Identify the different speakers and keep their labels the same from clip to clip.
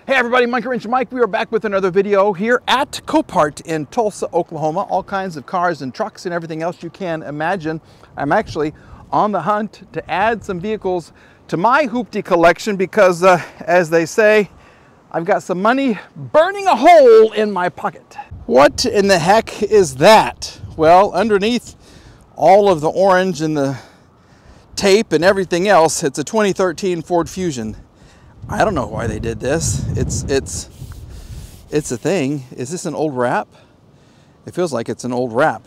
Speaker 1: Hey everybody, Monkey Wrench Mike. We are back with another video here at Copart in Tulsa, Oklahoma. All kinds of cars and trucks and everything else you can imagine. I'm actually on the hunt to add some vehicles to my hoopty collection because, as they say, I've got some money burning a hole in my pocket. What in the heck is that? Well, underneath all of the orange and the tape and everything else, it's a 2013 Ford Fusion. I don't know why they did this. It's a thing. Is this an old wrap? It feels like it's an old wrap.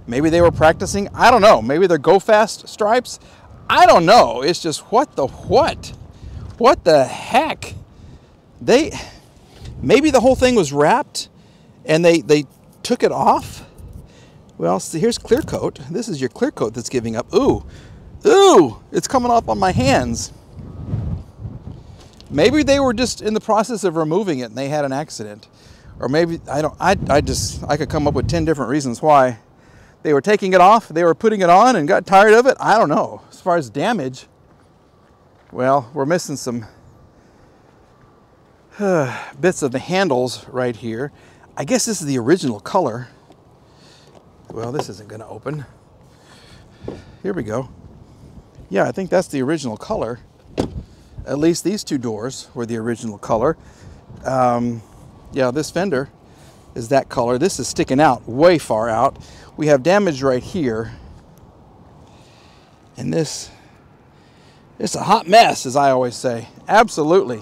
Speaker 1: Maybe they were practicing. I don't know. Maybe they're Go Fast stripes. I don't know. It's just what the heck? Maybe the whole thing was wrapped and they took it off. Well, see, here's clear coat. This is your clear coat that's giving up. Ooh, it's coming off on my hands. Maybe they were just in the process of removing it and they had an accident. Or maybe, I could come up with 10 different reasons why. They were taking it off, they were putting it on and got tired of it. I don't know. As far as damage, well, we're missing some bits of the handles right here. I guess this is the original color. Well, this isn't gonna open. Here we go. Yeah, I think that's the original color. At least these two doors were the original color. Yeah, this fender is that color. This is sticking out, way far out. We have damage right here. And this, it's a hot mess, as I always say. Absolutely.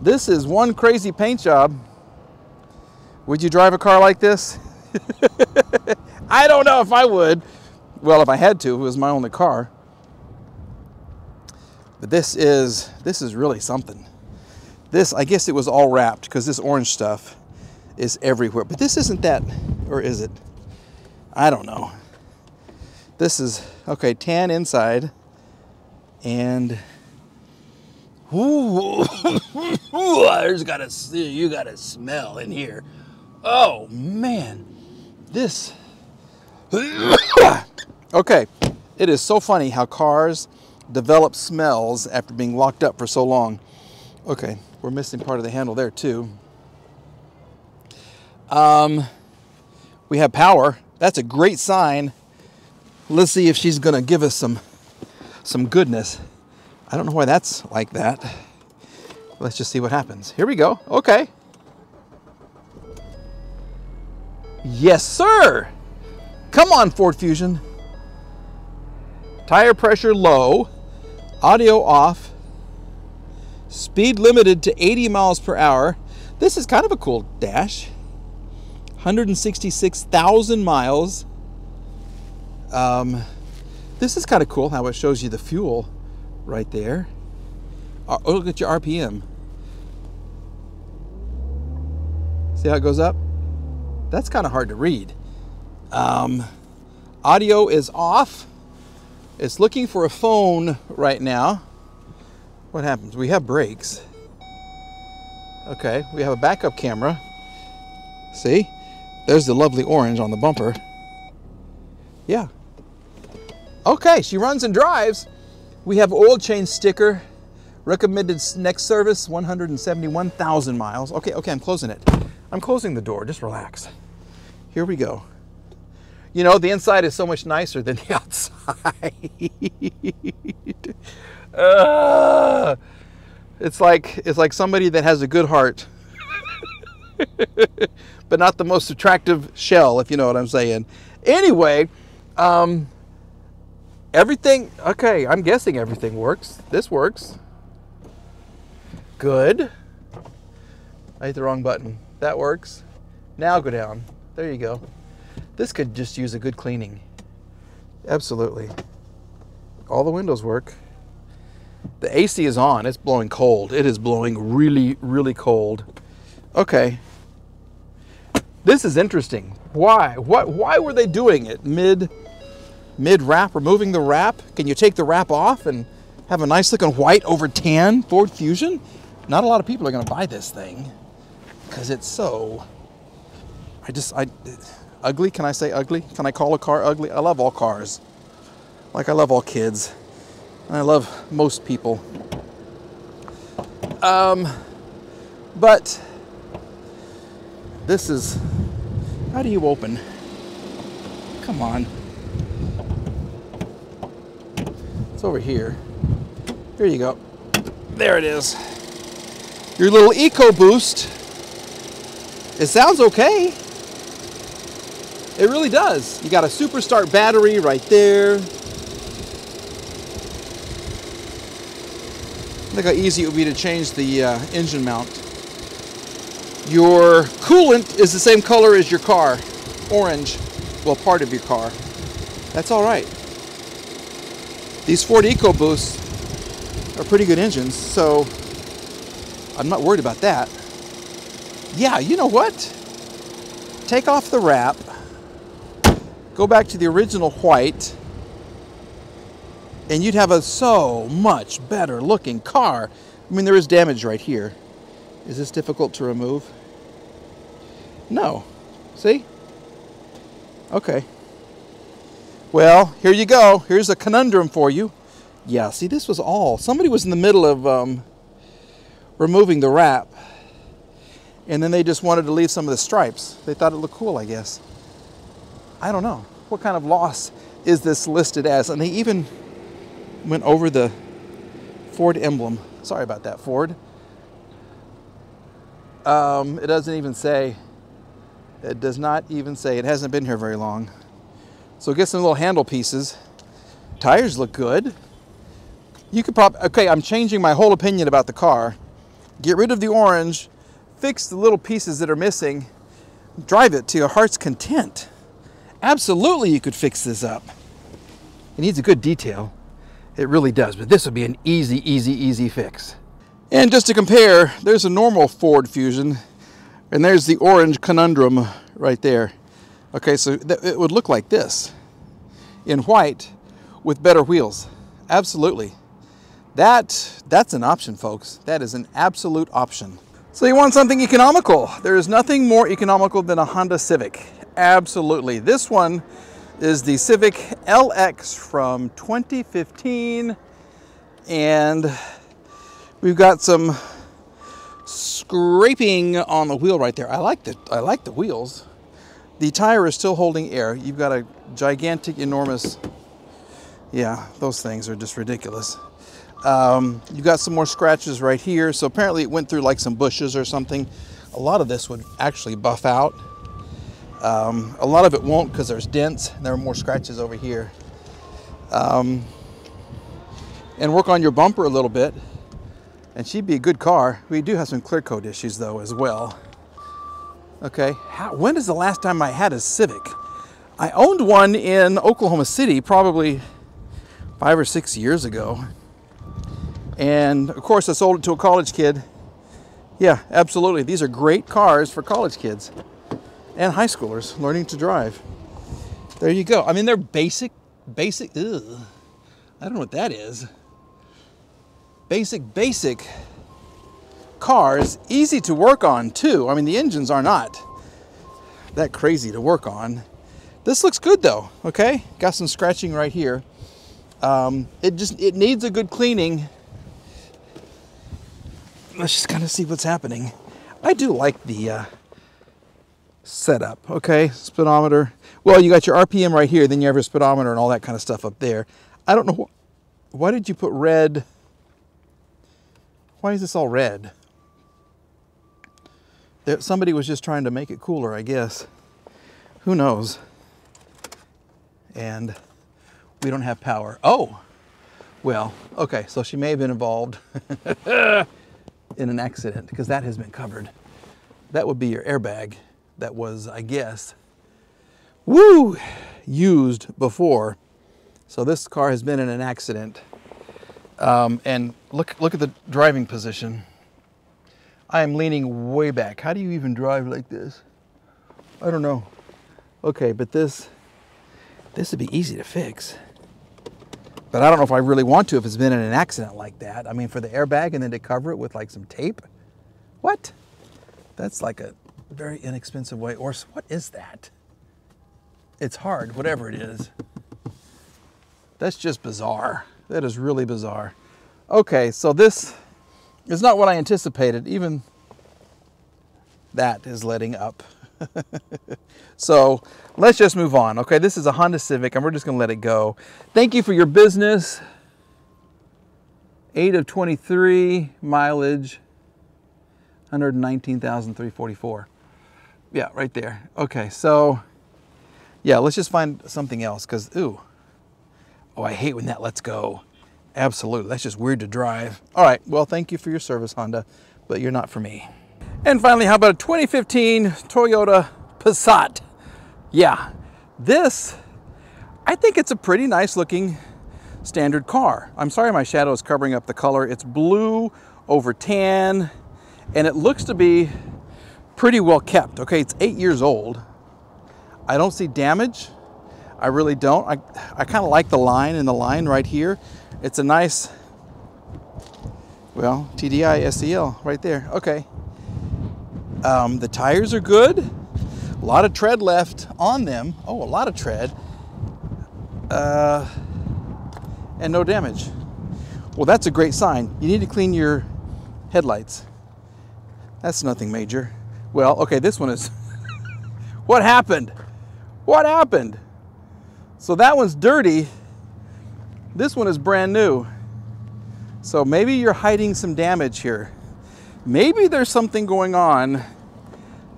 Speaker 1: This is one crazy paint job. Would you drive a car like this? I don't know if I would. Well, if I had to, if it was my only car. But this is really something. This, I guess it was all wrapped because this orange stuff is everywhere. But this isn't that, or is it? I don't know. This is, okay, tan inside. And, ooh, you got a smell in here. Oh, man. This, okay. It is so funny how cars develop smells after being locked up for so long. Okay, we're missing part of the handle there too. We have power. That's a great sign. Let's see if she's gonna give us some goodness. I don't know why that's like that. Let's just see what happens. Here we go. Okay. Yes, sir. Come on, Ford Fusion. Tire pressure low. Audio off. Speed limited to 80 miles per hour. This is kind of a cool dash. 166,000 miles. This is kind of cool how it shows you the fuel right there. Oh, look at your RPM. See how it goes up? That's kind of hard to read. Audio is off. It's looking for a phone right now. What happens? We have brakes. Okay, we have a backup camera. See? There's the lovely orange on the bumper. Yeah. Okay, she runs and drives. We have oil change sticker. Recommended next service, 171,000 miles. Okay, I'm closing it. I'm closing the door. Just relax. Here we go. You know, the inside is so much nicer than the outside. It's like somebody that has a good heart, but not the most attractive shell, if you know what I'm saying. Anyway, everything, okay, I'm guessing everything works. This works. Good. I hit the wrong button. That works. Now go down. There you go. This could just use a good cleaning. Absolutely. All the windows work. The AC is on. It's blowing cold. It is blowing really, really cold. Okay. This is interesting. Why? Why were they doing it mid-wrap, removing the wrap? Can you take the wrap off and have a nice looking white over tan Ford Fusion? Not a lot of people are going to buy this thing because it's so, ugly. Can I say ugly? Can I call a car ugly? I love all cars. Like I love all kids. I love most people. But this is, how do you open? Come on. It's over here. Here you go. There it is. Your little EcoBoost. It sounds okay. It really does. You got a super start battery right there. Look how easy it would be to change the engine mount. Your coolant is the same color as your car, orange. Well, part of your car. That's all right. These Ford EcoBoosts are pretty good engines, so I'm not worried about that. Yeah, you know what? Take off the wrap, go back to the original white, and you'd have a so much better looking car. I mean, there is damage right here. Is this difficult to remove? No. See? Okay. Well, here you go. Here's a conundrum for you. Yeah, see, this was all. Somebody was in the middle of removing the wrap, and then they just wanted to leave some of the stripes. They thought it looked cool, I guess. I don't know. What kind of loss is this listed as? And they even went over the Ford emblem. Sorry about that, Ford. It doesn't even say. It does not even say. It hasn't been here very long. So get some little handle pieces. Tires look good. You could probably, okay, I'm changing my whole opinion about the car. Get rid of the orange, fix the little pieces that are missing, drive it to your heart's content. Absolutely, you could fix this up. It needs a good detail. It really does, but this would be an easy fix. And just to compare, there's a normal Ford Fusion, and there's the orange conundrum right there. Okay, so it would look like this in white with better wheels. Absolutely. That's an option, folks. That is an absolute option. So you want something economical. There is nothing more economical than a Honda Civic. Absolutely. This one is the Civic LX from 2015, and we've got some scraping on the wheel right there. I like the wheels. The tire is still holding air. You've got a gigantic, enormous, yeah, those things are just ridiculous. You've got some more scratches right here. So apparently it went through like some bushes or something. A lot of this would actually buff out. A lot of it won't because there's dents. And there are more scratches over here. And work on your bumper a little bit, and she'd be a good car. We do have some clear coat issues though as well. Okay, when is the last time I had a Civic? I owned one in Oklahoma City probably 5 or 6 years ago. And of course I sold it to a college kid. Yeah, absolutely. These are great cars for college kids and high schoolers learning to drive. There you go. I mean, they're basic, ugh. I don't know what that is. Basic cars, easy to work on too. I mean, the engines are not that crazy to work on. This looks good though, okay? Got some scratching right here. It needs a good cleaning. Let's just kind of see what's happening. I do like the setup, okay? Speedometer. Well, you got your RPM right here, then you have your speedometer and all that kind of stuff up there. I don't know, why did you put red? Why is this all red? Somebody was just trying to make it cooler, I guess. Who knows? And we don't have power. Oh, well, okay, so she may have been involved in an accident, because that has been covered. That would be your airbag that was, I guess, used before. So this car has been in an accident. And look at the driving position. I am leaning way back. How do you even drive like this? I don't know. Okay, but this would be easy to fix. But I don't know if I really want to if it's been in an accident like that. I mean, for the airbag and then to cover it with like some tape? What? That's like a very inexpensive way. Or what is that? It's hard, whatever it is. That's just bizarre. That is really bizarre. Okay, so this is not what I anticipated. Even That is letting up. So let's just move on. Okay, this is a Honda Civic and we're just gonna let it go. Thank you for your business. 8 of 23 mileage, 119,344. Yeah, right there. Okay, so yeah, let's just find something else because, ooh, oh, I hate when that lets go. Absolutely, that's just weird to drive. All right, well, thank you for your service, Honda, but you're not for me. And finally, how about a 2015 Toyota Passat? Yeah, this, I think it's a pretty nice looking standard car. I'm sorry my shadow is covering up the color. It's blue over tan, and it looks to be pretty well kept. Okay, it's 8 years old. I don't see damage. I really don't. I kind of like the line and the line right here. It's a nice, well, TDI SEL right there. Okay. The tires are good. A lot of tread left on them. Oh, a lot of tread. And no damage. Well, that's a great sign. You need to clean your headlights. That's nothing major. Well, okay, this one is... What happened? What happened? So that one's dirty. This one is brand new. So maybe you're hiding some damage here. Maybe there's something going on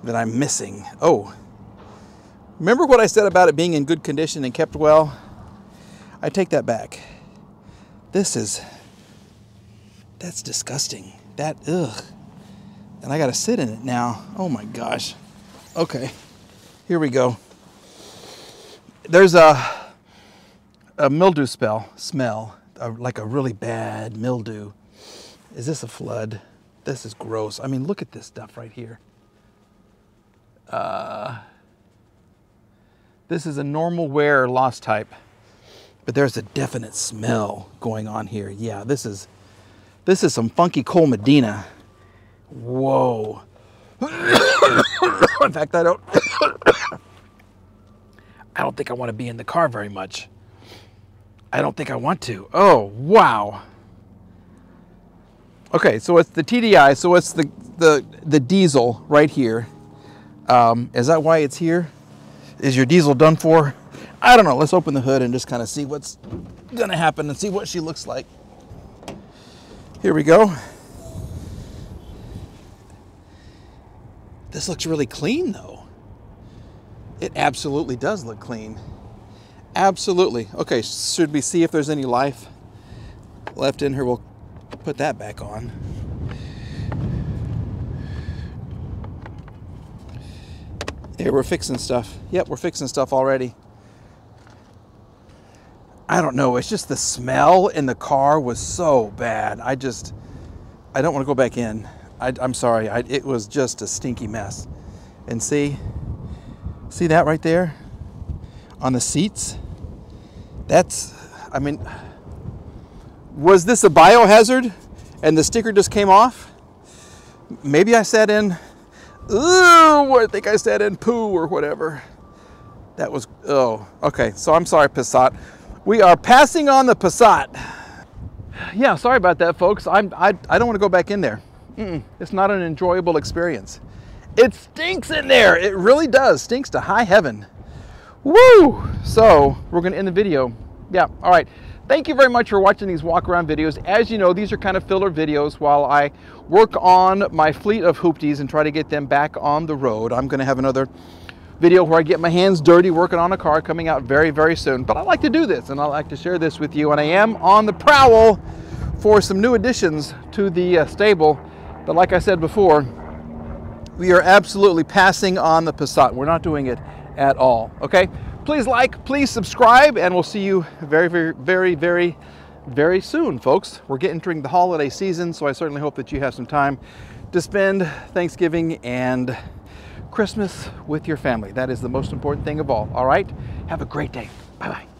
Speaker 1: that I'm missing. Oh, remember what I said about it being in good condition and kept well? I take that back. That's disgusting. Ugh. And I gotta sit in it now. Oh my gosh. Okay, here we go. There's a mildew smell, like a really bad mildew. Is this a flood? This is gross. I mean, look at this stuff right here. This is a normal wear loss type, but there's a definite smell going on here. Yeah, this is some funky coal Medina. Whoa. In fact, I don't think I want to be in the car very much. I don't think I want to. Oh, wow. Okay, so it's the TDI, so it's the diesel right here. Is that why it's here? Is your diesel done for? I don't know. Let's open the hood and just kind of see what's gonna happen and see what she looks like. Here we go. This looks really clean though. It absolutely does look clean. Absolutely. Okay, should we see if there's any life left in her? We'll put that back on. Here, we're fixing stuff. Yep, we're fixing stuff already. I don't know, it's just the smell in the car was so bad. I don't want to go back in. I'm sorry, it was just a stinky mess. And see that right there? On the seats? I mean, was this a biohazard and the sticker just came off? Maybe I sat in, I think I sat in poo or whatever. That was, oh, okay. So I'm sorry, Passat. We are passing on the Passat. Yeah, sorry about that, folks. I don't want to go back in there. It's not an enjoyable experience. It stinks in there. It really does. Stinks to high heaven. Woo! So we're going to end the video. Yeah, all right. Thank you very much for watching these walk around videos. As you know, these are kind of filler videos while I work on my fleet of hoopties and try to get them back on the road. I'm going to have another video where I get my hands dirty working on a car coming out very, very soon. But I like to do this and I like to share this with you. And I am on the prowl for some new additions to the stable. But like I said before, we are absolutely passing on the Passat. We're not doing it at all. Okay? Please like, please subscribe, and we'll see you very, very, very, very, very soon, folks. We're entering the holiday season, so I certainly hope that you have some time to spend Thanksgiving and Christmas with your family. That is the most important thing of all right? Have a great day. Bye-bye.